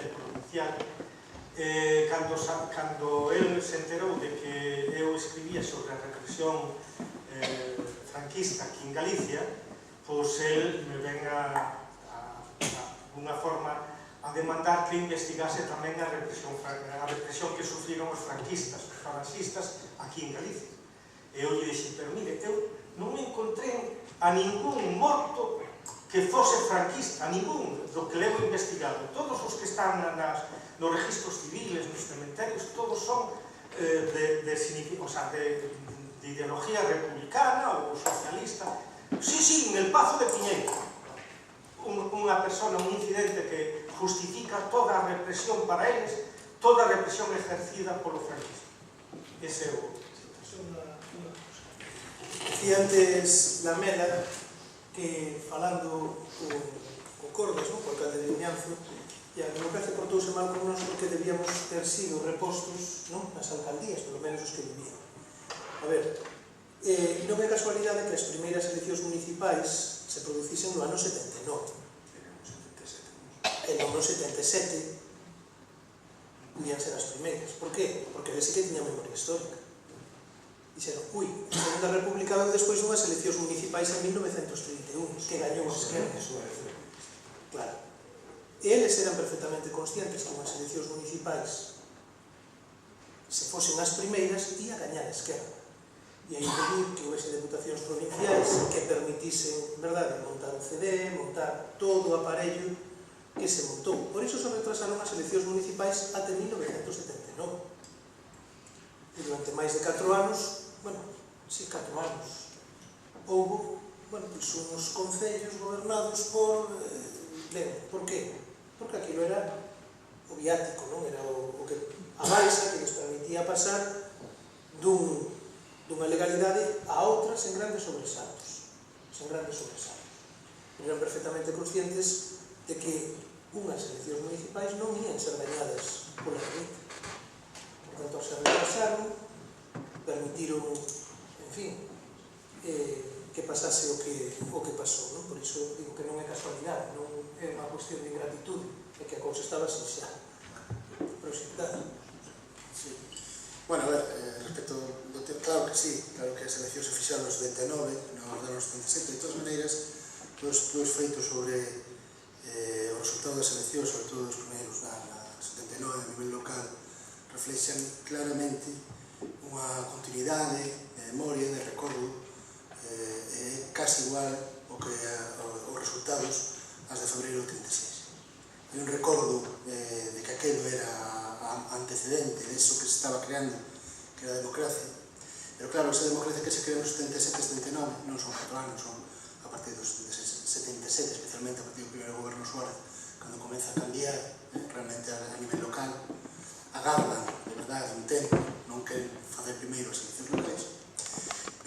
nivel provincial, cando el se enterou de que eu escribía sobre a represión franquista aquí en Galicia, pois el me ven dunha forma a demandar que investigase tamén a represión que sufriron os franquistas, os falanxistas aquí en Galicia. E eu lle dixen, pero mire, eu non encontrei a ningún morto que fose franquista, a ningún do que levo investigado. Todos os que están nos registros civiles, nos cementerios, todos son de ideología republicana ou socialista. Sí, en el Pazo de Piñeiro, unha persona, un incidente que justifica toda a represión para eles, toda a represión exercida polo franquismo. Ese é o... Dicía antes la Mela que falando co Cordes, co alcalde de Vimianzo, e a democracia portouse mal con nós porque debíamos ter sido repostos nas alcaldías, polo menos os que vivían. A ver, non é casualidade que as primeiras eleccións municipais se producisen no ano 79. E no ano 77 podían ser as primeiras. Por qué? Porque ese que tiña memoria histórica. Dixeron, a Segunda República veu despois dunhas eleccións municipais en 1931, que gañou a esquerda. Claro. E eles eran perfectamente conscientes que unhas eleccións municipais, se fosen as primeiras, ia gañar a esquerda. E a impedir que houvese deputacións provinciais que permitisen, verdade, montar o CD, montar todo o aparello que se montou. Por iso se retrasaron as eleccións municipais até 1979. E durante máis de 4 anos, 4 anos, houve, uns concellos gobernados por Lenin. Por qué? Porque aquilo era o viático, non? Era o que a balsa que nos permitía pasar dunha legalidade a outra sen grandes sobresaltos. Eran perfectamente conscientes de que unhas eleccións municipais non ian ser gañadas pola elite. Por tanto, se retrasaron, permitiron, en fin, que pasase o que pasou. Por iso digo que non é casualidade, non é unha cuestión de ingratitude, é que a cousa estaba sin xa. Proxectada. Bueno, a ver, respecto do tema, claro que sí, claro que as eleccións se fixaron no 79, no 77, de todas maneiras, todos os feitos sobre o resultado das eleccións, sobre todo os primeiros na 79, a nivel local, reflexan claramente unha continuidade de memoria, de recordo, casi igual os resultados ás de febreiro do 36. Hai un recordo de que aquelo era antecedente de eso que se estaba creando, que era a democracia. Pero claro, esa democracia que se creou nos 77 e 79 non son 4 anos, son a partir dos 77, especialmente a partir do primeiro goberno Suárez, cando comeza a cambiar realmente a nivel local, agardan, de verdade, un tempo, non queren facer primeiro as